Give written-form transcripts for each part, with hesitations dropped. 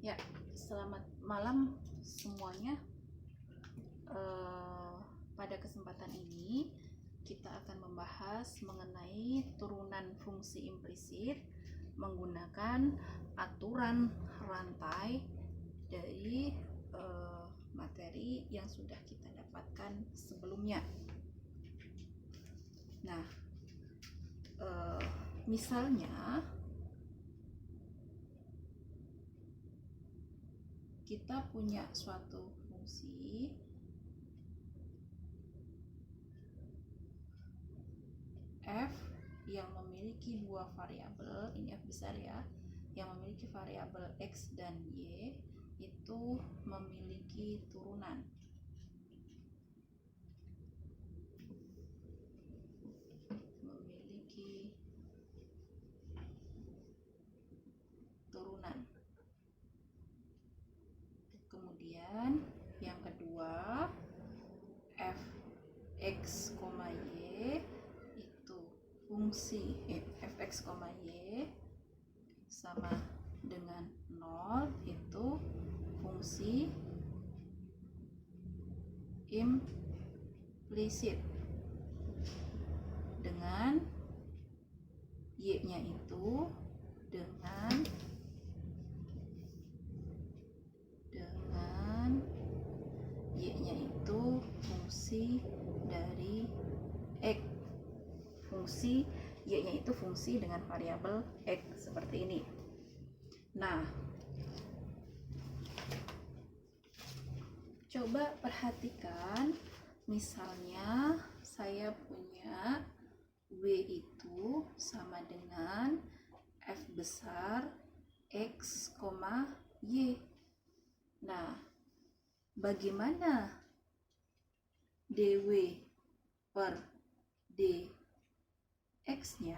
Ya, selamat malam semuanya. Pada kesempatan ini kita akan membahas mengenai turunan fungsi implisit menggunakan aturan rantai dari materi yang sudah kita dapatkan sebelumnya. Nah, misalnya kita punya suatu fungsi f yang memiliki dua variabel, ini f besar ya, yang memiliki variabel x dan y, itu memiliki turunan. Kemudian yang kedua, fx, y itu fungsi fx, y sama dengan 0, itu fungsi implisit dengan y-nya itu dengan y-nya itu fungsi dari x. Fungsi y-nya itu fungsi dengan variabel x seperti ini. Nah, coba perhatikan, misalnya saya punya w itu sama dengan f besar x, y. Nah, bagaimana dw per dx-nya?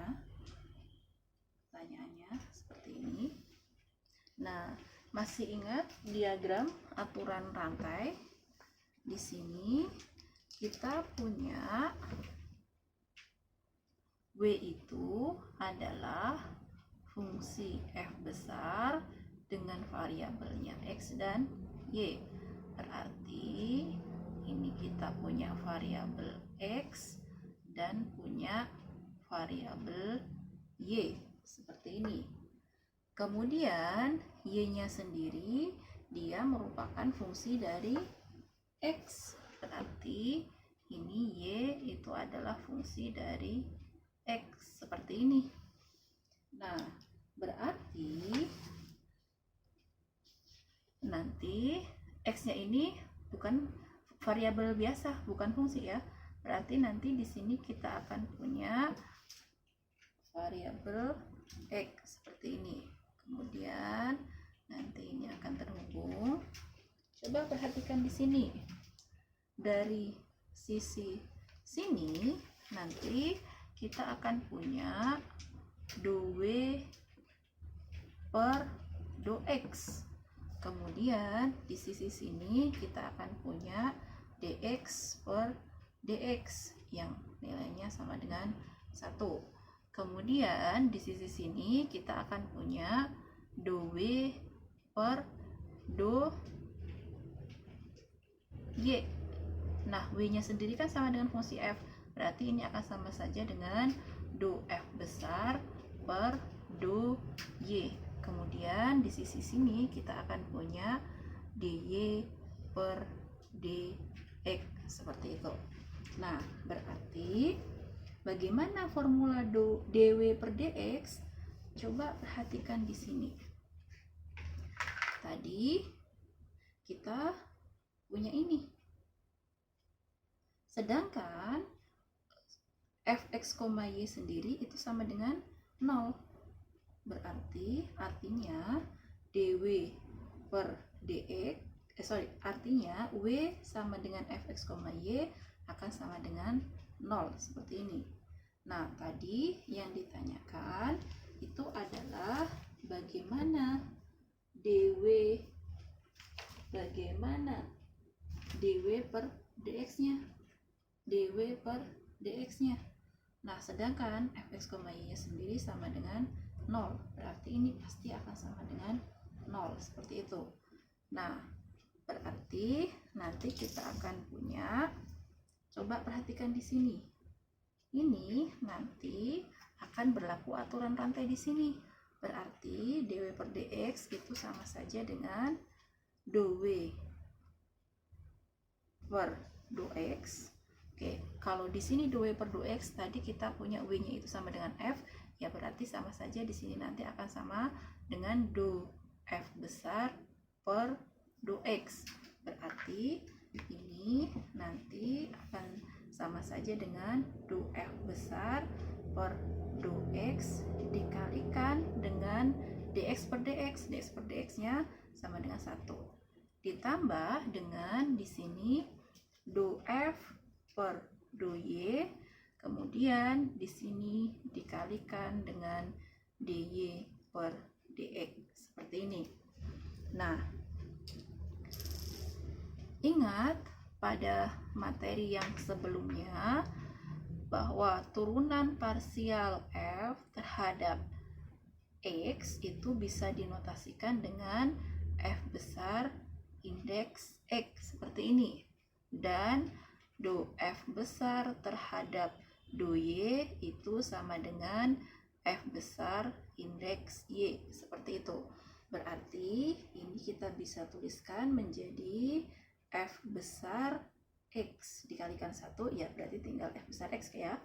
Pertanyaannya seperti ini. Nah, masih ingat diagram aturan rantai? Di sini kita punya w itu adalah fungsi f besar dengan variabelnya x dan y. Berarti ini kita punya variabel x dan punya variabel y seperti ini. Kemudian y-nya sendiri dia merupakan fungsi dari x. Berarti ini y itu adalah fungsi dari x seperti ini. Nah, berarti nanti x-nya ini bukan variabel biasa, bukan fungsi ya. Berarti nanti di sini kita akan punya variabel x seperti ini. Kemudian nanti ini akan terhubung. Coba perhatikan di sini. Dari sisi sini nanti kita akan punya dw per dx. Kemudian di sisi sini kita akan punya dx per dx yang nilainya sama dengan 1. Kemudian di sisi sini kita akan punya dw per y. Nah, w-nya sendiri kan sama dengan fungsi f. Berarti ini akan sama saja dengan do f besar per do y. Kemudian di sisi sini kita akan punya dy per dx seperti itu. Nah, berarti bagaimana formula dw per dx? Coba perhatikan di sini. Tadi kita punya ini. Sedangkan fx, y sendiri itu sama dengan 0. Berarti artinya dw per dx, artinya w sama dengan fx, y akan sama dengan 0 seperti ini. Nah, tadi yang ditanyakan itu adalah bagaimana dw per dx-nya. Nah, sedangkan fx, y sendiri sama dengan 0. Berarti ini pasti akan sama dengan 0 seperti itu. Nah, berarti nanti kita akan punya, coba perhatikan di sini. Ini nanti akan berlaku aturan rantai di sini. Berarti dw per dx itu sama saja dengan dw per dx. Oke, kalau di sini dw per dx tadi kita punya w-nya itu sama dengan f, ya berarti sama saja di sini nanti akan sama dengan do f besar per do x. Berarti ini nanti akan sama saja dengan do f besar per do x dikalikan dengan dx per dx. Dx per dx nya sama dengan 1. Ditambah dengan di sini do f per do y, kemudian di sini dikalikan dengan dy per dx seperti ini. Nah, ingat pada materi yang sebelumnya bahwa turunan parsial f terhadap x itu bisa dinotasikan dengan f besar indeks x seperti ini, dan do f besar terhadap do y itu sama dengan f besar indeks y seperti itu. Berarti ini kita bisa tuliskan menjadi f besar x dikalikan 1, ya berarti tinggal f besar x ya,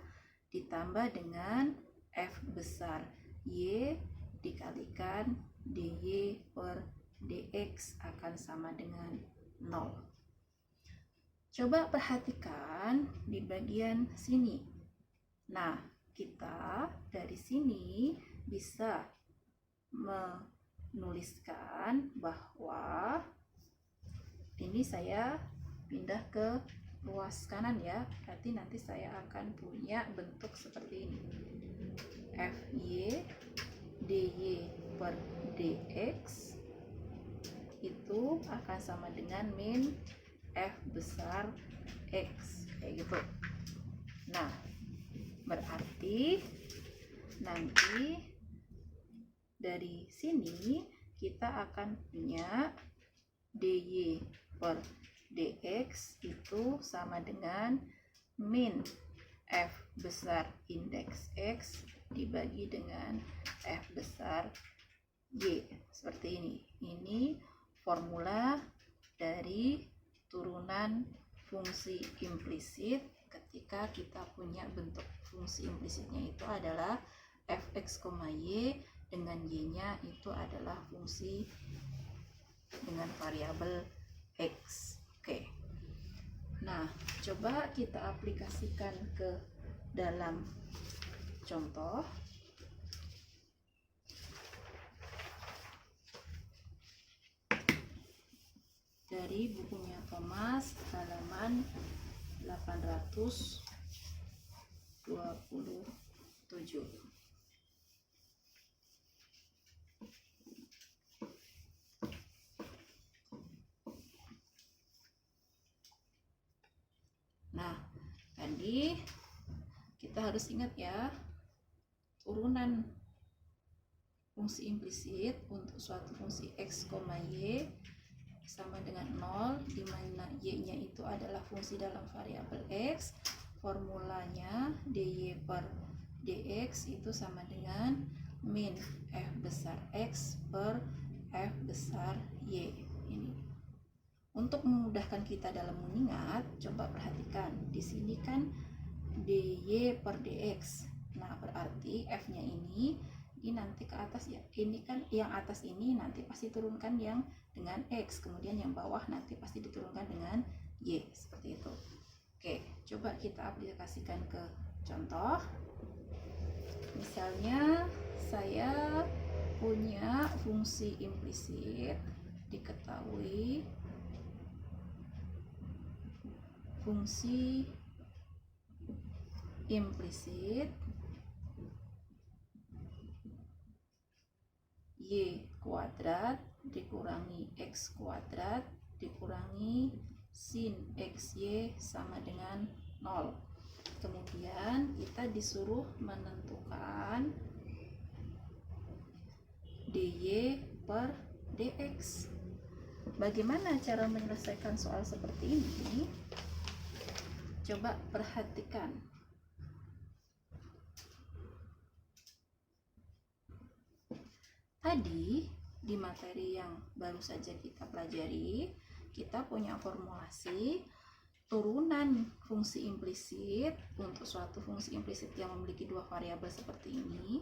ditambah dengan f besar y dikalikan dy per dx akan sama dengan 0. Coba perhatikan di bagian sini. Nah, kita dari sini bisa menuliskan bahwa ini saya pindah ke ruas kanan ya, berarti nanti saya akan punya bentuk seperti ini. Fy dy per dx itu akan sama dengan min f besar x, kayak gitu. Nah, berarti nanti dari sini kita akan punya dy per dx itu sama dengan min f besar indeks x dibagi dengan f besar y seperti ini. Ini formula dari turunan fungsi implisit ketika kita punya bentuk fungsi implisitnya itu adalah fx, y dengan y-nya itu adalah fungsi dengan variabel x. Oke. Nah, coba kita aplikasikan ke dalam contoh. Dari bukunya Thomas halaman 827. Nah, tadi kita harus ingat ya, turunan fungsi implisit untuk suatu fungsi x, y sama dengan 0, di mana y-nya itu adalah fungsi dalam variabel x. Formulanya dy per dx itu sama dengan min f besar x per f besar y. Ini untuk memudahkan kita dalam mengingat, coba perhatikan di sini kan dy per dx. Nah, berarti f-nya ini nanti ke atas ya. Ini kan yang atas ini nanti pasti turunkan yang dengan x, kemudian yang bawah nanti pasti diturunkan dengan y, seperti itu. Oke, coba kita aplikasikan ke contoh. Misalnya saya punya fungsi implisit, diketahui fungsi implisit y kuadrat dikurangi x kuadrat dikurangi sin xy sama dengan 0. Kemudian kita disuruh menentukan dy per dx. Bagaimana cara menyelesaikan soal seperti ini? Coba perhatikan. Tadi di materi yang baru saja kita pelajari, kita punya formulasi turunan fungsi implisit untuk suatu fungsi implisit yang memiliki dua variabel seperti ini.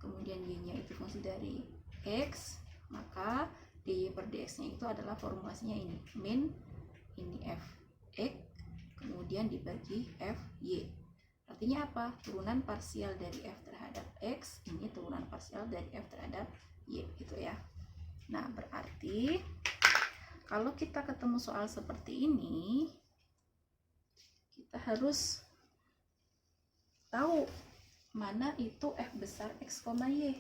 Kemudian y-nya itu fungsi dari x, maka dy per dx-nya itu adalah formulasinya ini, min ini f x kemudian dibagi f y. Artinya apa? Turunan parsial dari f terhadap x, ini turunan parsial dari f terhadap y, gitu ya. Nah, berarti kalau kita ketemu soal seperti ini, kita harus tahu mana itu f besar x, y.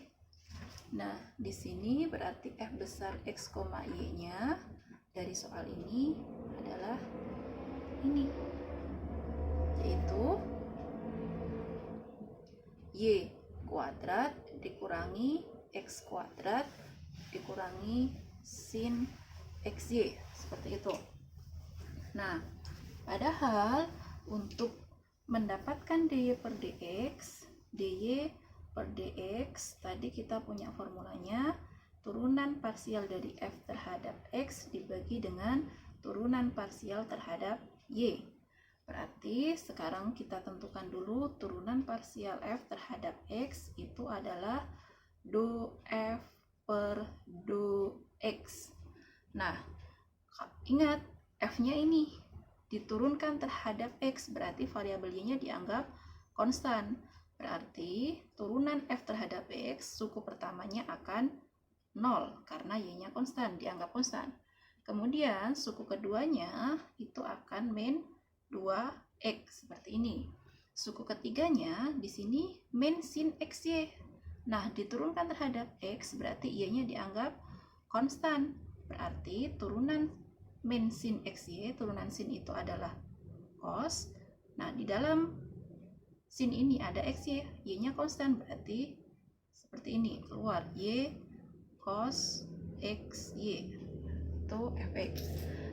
Nah, di sini berarti f besar x, y-nya dari soal ini adalah ini, yaitu y kuadrat dikurangi x kuadrat dikurangi sin xy, seperti itu. Nah, padahal untuk mendapatkan dy per dx, dy per dx tadi kita punya formulanya turunan parsial dari f terhadap x dibagi dengan turunan parsial terhadap y. Berarti sekarang kita tentukan dulu turunan parsial f terhadap x itu adalah do f per do x. Nah, ingat f-nya ini diturunkan terhadap x, berarti variabel y-nya dianggap konstan. Berarti turunan f terhadap x, suku pertamanya akan 0 karena y-nya konstan, dianggap konstan. Kemudian suku keduanya itu akan min 2x seperti ini. Suku ketiganya di sini min sin xy. Nah, diturunkan terhadap x berarti y-nya dianggap konstan. Berarti turunan min sin xy, turunan sin itu adalah cos. Nah, di dalam sin ini ada xy, y-nya konstan, berarti seperti ini, keluar y cos xy, itu fx.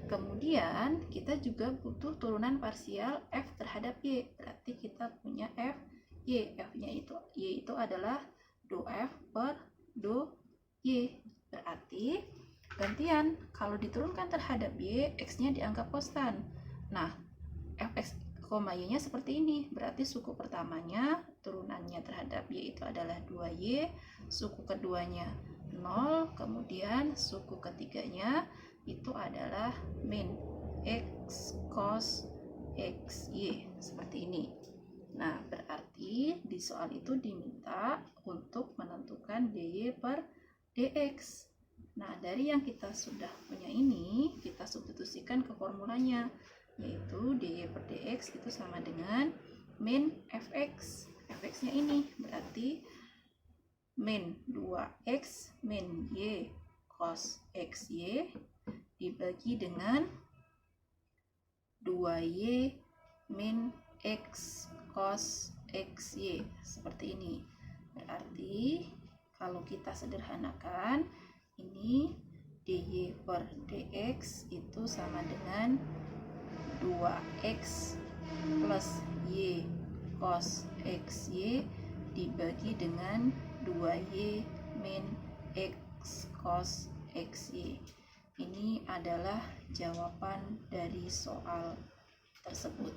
Kemudian kita juga butuh turunan parsial f terhadap y, berarti kita punya f y. F-nya itu y itu adalah do f per do y. Berarti gantian, kalau diturunkan terhadap y, x-nya dianggap konstan. Nah, fx, y-nya seperti ini. Berarti suku pertamanya turunannya terhadap y itu adalah 2y, suku keduanya 0, kemudian suku ketiganya itu adalah min x cos xy, seperti ini. Nah, berarti di soal itu diminta untuk menentukan dy per dx. Nah, dari yang kita sudah punya ini, kita substitusikan ke formulanya, yaitu dy per dx itu sama dengan min fx. Fx-nya ini berarti min 2x min y cos xy dibagi dengan 2y min x cos xy, seperti ini. Berarti kalau kita sederhanakan, ini dy per dx itu sama dengan 2x plus y cos xy dibagi dengan 2y min x cos xy. Ini adalah jawaban dari soal tersebut.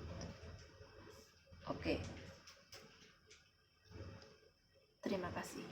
Oke. Terima kasih.